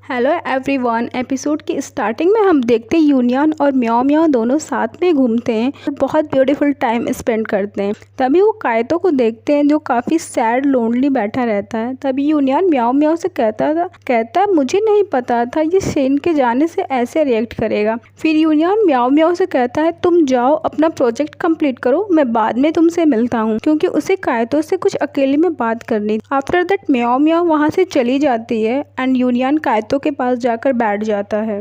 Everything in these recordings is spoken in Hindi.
Hello everyone. एपिसोड की स्टार्टिंग में हम देखते हैं यूनियन और म्याओ म्याओ दोनों साथ में घूमते हैं और बहुत ब्यूटीफुल टाइम स्पेंड करते हैं। तभी वो कायतो को देखते हैं जो काफ़ी सैड लोनली बैठा रहता है। तभी यूनियन म्याओ म्याओ से कहता है मुझे नहीं पता था ये शेन के जाने से ऐसे रिएक्ट करेगा। फिर यूनियन म्याओ म्याओ से कहता है तुम जाओ अपना प्रोजेक्ट कंप्लीट करो, मैं बाद में तुमसे मिलता हूँ, क्योंकि उसे कायतो से कुछ अकेले में बात करनी। आफ्टर दैट म्याओ म्याओ वहाँ से चली जाती है एंड यूनियन कायतो के पास जाकर बैठ जाता है।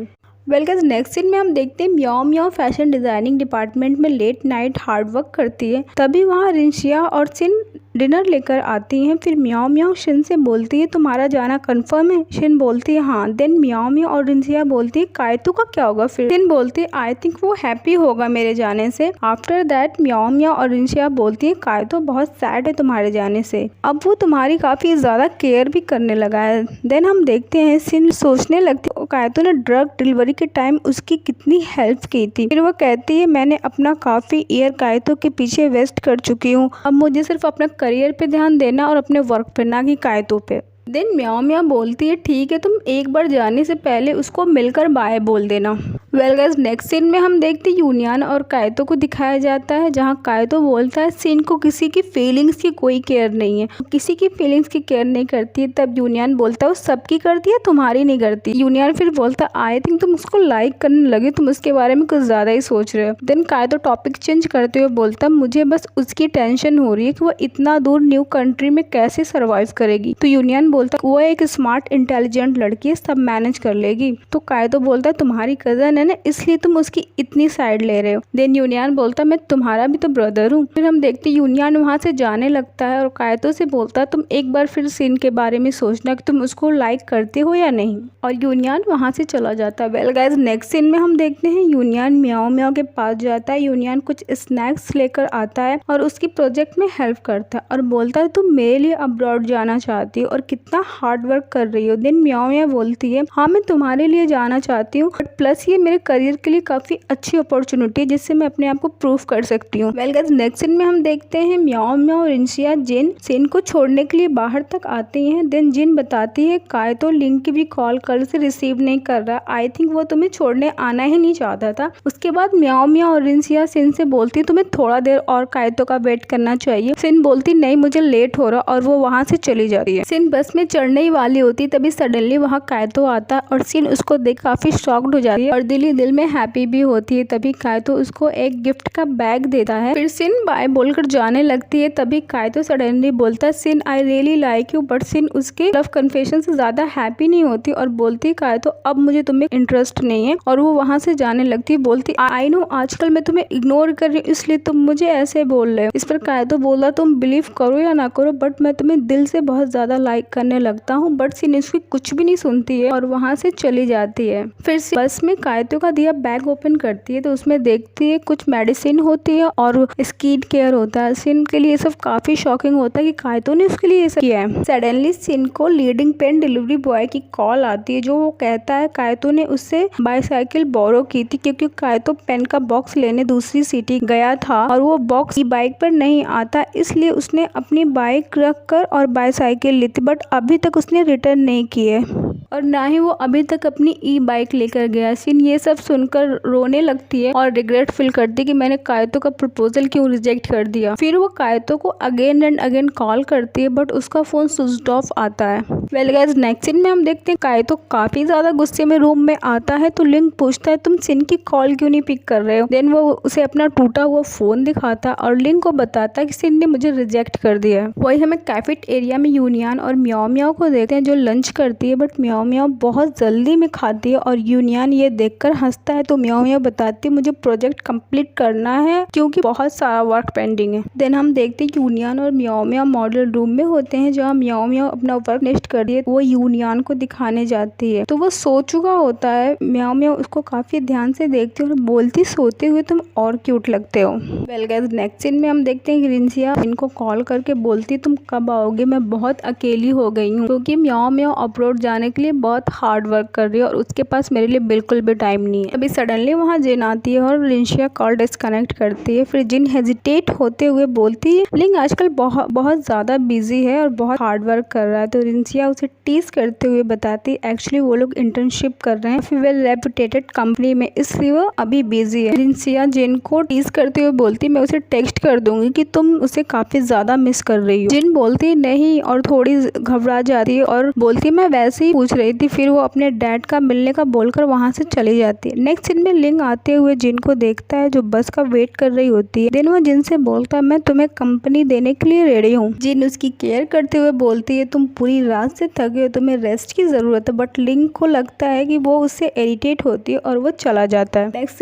वेल गाइस, नेक्स्ट सीन में हम देखते हैं म्याओ म्याओ फैशन डिजाइनिंग डिपार्टमेंट में लेट नाइट हार्ड वर्क करती है। तभी वहाँ रिंशिया और सिन डिनर लेकर आती हैं। फिर म्याओ म्याओ शिन से बोलती है तुम्हारा जाना कंफर्म है? शिन बोलती है हाँ। देन म्याओ म्याओ और रिंशिया बोलती है कायतो का क्या होगा? फिर शिन बोलती है आई थिंक वो हैप्पी होगा मेरे जाने से। आफ्टर दैट म्याओ म्याओ और रिंशिया बोलती है कायतो बहुत सैड है तुम्हारे जाने से, अब वो तुम्हारी काफी ज्यादा केयर भी करने लगा है। देन हम देखते हैं सिन सोचने लगती है कायतो ने ड्रग डिलीवरी के टाइम उसकी कितनी हेल्प की थी। फिर वो कहती है मैंने अपना काफी ईयर कायतो के पीछे वेस्ट कर चुकी हूँ, अब मुझे सिर्फ अपना करियर पे ध्यान देना और अपने वर्क पे, ना कि कायतो पे। देन म्याओ म्याओ बोलती है ठीक है, तुम एक बार जाने से पहले उसको मिलकर बाय बोल देना। वेल गाइस, नेक्स्ट सीन में हम देखते हैं यूनियन और कायतो को दिखाया जाता है, जहाँ कायतो बोलता है सिन को किसी की फीलिंग्स की कोई केयर नहीं है, किसी की फीलिंग्स की केयर नहीं करती है। तब यूनियन बोलता है वो सबकी करती है, तुम्हारी नहीं करती। यूनियन फिर बोलता है आई थिंक तुम उसको लाइक करने लगे, तुम उसके बारे में कुछ ज्यादा ही सोच रहे हो। देन कायतो टॉपिक चेंज करते हुए बोलता है मुझे बस उसकी टेंशन हो रही है कि वो इतना दूर न्यू कंट्री में कैसे सर्वाइव करेगी। तो यूनियन बोलता है वो एक स्मार्ट इंटेलिजेंट लड़की है, सब मैनेज कर लेगी। तो कायतो बोलता है तुम्हारी कजन है ना, इसलिए तुम उसकी इतनी साइड ले रहे हो। देन यूनियन बोलता है मैं तुम्हारा भी तो ब्रदर हूँ। फिर हम देखते हैं यूनियन वहाँ से जाने लगता है और कायतो से बोलता है तुम एक बार फिर सिन के बारे में सोचना कि तुम उसको लाइक करते हो या नहीं, और यूनियन वहाँ से चला जाता है। वेल गाइस, नेक्स्ट सीन में हम देखते हैं यूनियन म्याओ म्याओ के पास जाता है। यूनियन कुछ स्नैक्स लेकर आता है और उसकी प्रोजेक्ट में हेल्प करता है और बोलता है तुम मेरे लिए अब्रॉड जाना चाहती हो और कितना हार्ड वर्क कर रही हो। देन म्याओ म्याओ बोलती है हाँ मैं तुम्हारे लिए जाना चाहती हूँ, बट प्लस ये मेरे करियर के लिए काफी अच्छी अपॉर्चुनिटी है जिससे मैं अपने आप को प्रूव कर सकती हूँ। वेल गाइस, नेक्स्ट सीन में हम देखते हैं म्याओ म्याओ रिंशिया जिन सिन को छोड़ने के लिए बाहर तक आती हैं। देन जिन बताती है कायतो लिंक की भी कॉल कल से रिसीव नहीं कर रहा, आई थिंक वो तुम्हें छोड़ने आना ही नहीं चाहता था। उसके बाद म्याओ म्याओ और रिंशिया सिन से बोलती तुम्हें थोड़ा देर और कायतो का वेट करना चाहिए। सिन बोलती नहीं मुझे लेट हो रहा और वो वहाँ से चली जाती है। सिन बस में चढ़ने ही वाली होती तभी सडनली वहाँ कायतो आता और सिन उसको देख काफी शॉक्ड हो जाती है और दिल ही दिल में हैप्पी भी होती है। तभी कायतो उसको एक गिफ्ट का बैग देता है। फिर सिन बाय बोलकर जाने लगती है। तभी कायतो सडनली बोलता है since I really like you, but since उसके लव कन्फेशन से ज्यादा हैप्पी नहीं होती और बोलती कायतो अब मुझे तुम्हें इंटरेस्ट नहीं है, और वो वहाँ से जाने लगती है। बोलती आई नो आजकल मैं तुम्हें इग्नोर कर रही हूँ इसलिए तुम मुझे ऐसे बोल रहे हो। इस पर कायतो बोला तुम बिलीव करो या ना करो बट मैं तुम्हें दिल से बहुत ज्यादा लाइक करने लगता हूँ। बट सिन इसकी कुछ भी नहीं सुनती है और वहाँ से चली जाती है। फिर बस में कायतो का दिया बैग ओपन करती है तो उसमें देखती है कुछ मेडिसिन होती है और स्किन केयर होता है। सिन के लिए सब काफी शॉकिंग होता है कि कायतो ने उसके लिए ऐसा किया है। सडनली सिन को लीडिंग पेन डिलीवरी बॉय की कॉल आती है, जो वो कहता है कायतो ने उससे बाईसाइकिल बोरो की थी क्योंकि कायतो पेन का बॉक्स लेने दूसरी सिटी गया था और वो बॉक्स बाइक पर नहीं आता, इसलिए उसने अपनी बाइक रख कर और बाईसाइकिल ली थी, बट अभी तक उसने रिटर्न नहीं की है और ना ही वो अभी तक अपनी ई बाइक लेकर गया। सिन ये सब सुनकर रोने लगती है और रिग्रेट फील करती है कि मैंने कायतो का प्रपोजल क्यों रिजेक्ट कर दिया। फिर वो कायतो को अगेन एंड अगेन कॉल करती है बट उसका फोन स्विच ऑफ आता है। वेल गाइस, नेक्स्ट सीन में हम देखते हैं कायतो काफी ज्यादा गुस्से में रूम में आता है तो लिंक पूछता है तुम सिन की कॉल क्यों नहीं पिक कर रहे हो। देन वो उसे अपना टूटा हुआ फोन दिखाता और लिंक को बताता है कि सिन ने मुझे रिजेक्ट कर दिया है। वही हमें कैफेट एरिया में यूनियन और म्याओ म्याओ को देखते हैं जो लंच करती है, बट म्याओ म्याओ बहुत जल्दी में खाती है और यूनियन ये देखकर हंसता है। तो म्याओ म्याओ बताती है मुझे प्रोजेक्ट कंप्लीट करना है क्योंकि बहुत सारा वर्क पेंडिंग है। देन हम देखते हैं यूनियन और म्याओ म्याओ मॉडल रूम में होते हैं जहाँ म्याओ म्याओ अपना वर्क नेक्स्ट कर दिए वो यूनियन को दिखाने जाती है। तो वो सो चुका होता है। म्याओ म्याओ उसको काफी ध्यान से देखती है और बोलती सोते हुए तुम और क्यूट लगते हो। वेल गाइस, नेक्स्ट सीन में हम देखते हैं रिंशिया इनको कॉल करके बोलती तुम कब आओगे, मैं बहुत अकेली हो गई हूँ क्योंकि म्याओ म्याओ अब्रॉड जाने के लिए लिए बहुत हार्ड वर्क कर रही है और उसके पास मेरे लिए बिल्कुल भी टाइम नहीं है। अभी सडनली वहाँ जिन आती है और लिंशिया कॉल डिस्कनेक्ट करती है। फिर जिन हेजिटेट होते हुए बोलती है लिंग आजकल बहुत ज़्यादा बिजी है और बहुत हार्ड वर्क कर रहा है। तो लिंशिया उसे टीज करते हुए बताती है एक्चुअली वो लोग इंटर्नशिप कर रहे हैं फिर वेल रेपुटेटेड कंपनी में, इसलिए वो अभी बिजी है। लिंशिया जिन को टीज करते हुए बोलती मैं उसे टेक्स्ट कर दूंगी कि तुम उसे काफी ज्यादा मिस कर रही हो। जिन बोलती नहीं और थोड़ी घबरा जाती है और बोलती मैं वैसे ही पूछ रही थी। फिर वो अपने डैड का मिलने का बोलकर वहाँ से चली जाती है। नेक्स्ट सीन में लिंग आते हुए जिन को देखता है जो बस का वेट कर रही होती है। देन वो जिन से बोलता है मैं तुम्हें कंपनी देने के लिए रेडी हूँ। जिन उसकी केयर करते हुए बोलती है तुम पूरी रात से थके हो, तुम्हें रेस्ट की जरूरत है। बट लिंग को लगता है कि वो उससे इरिटेट होती है और वो चला जाता है। नेक्स्ट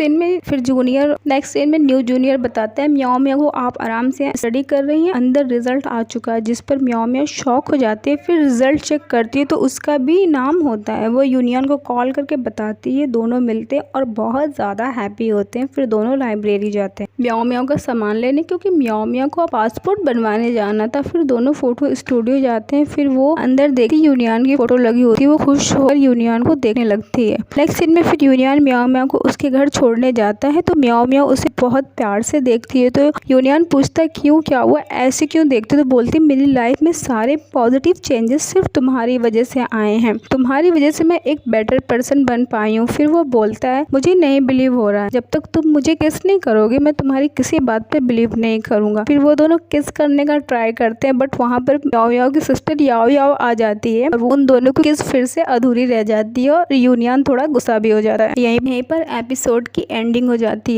सीन में न्यू जूनियर बताता है म्याओ म्याओ को आप आराम से स्टडी कर रही हैं, अंदर रिजल्ट आ चुका है। जिस पर म्याओ म्याओ शॉक हो जाती है। फिर रिजल्ट चेक करती है तो उसका भी नाम होता है। वो यूनियन को कॉल करके बताती है, दोनों मिलते हैं और बहुत ज़्यादा हैप्पी होते हैं। फिर दोनों लाइब्रेरी जाते हैं म्याओ म्याओ का सामान लेने, क्योंकि म्याओ म्याओ को पासपोर्ट बनवाने जाना था। फिर दोनों फोटो स्टूडियो जाते हैं। फिर वो अंदर देखती यूनियन की फोटो लगी होती है, वो खुश होकर यूनियन को देखने लगती है। नेक्स्ट सीन में फिर यूनियन म्याओ म्याओ को उसके घर छोड़ने जाता है। तो म्याओ म्याओ उसे बहुत प्यार से देखती है। तो यूनियन पूछता है क्यों, क्या हुआ, ऐसे क्यों देखते हो? तो बोलती मेरी लाइफ में सारे पॉजिटिव चेंजेस सिर्फ तुम्हारी वजह से आए हैं, तुम्हारी वजह से मैं एक बेटर पर्सन बन पाई हूँ। फिर वो बोलता है मुझे नहीं बिलीव हो रहा है, जब तक तुम मुझे किस नहीं करोगे मैं तुम्हारी किसी बात पे बिलीव नहीं करूंगा। फिर वो दोनों किस करने का ट्राई करते हैं बट वहाँ पर म्याओ म्याओ की सिस्टर याओ याओ आ जाती है और उन दोनों की किस फिर से अधूरी रह जाती है और यूनियन थोड़ा गुस्सा भी हो जाता है। यहीं पर एपिसोड की एंडिंग हो जाती है।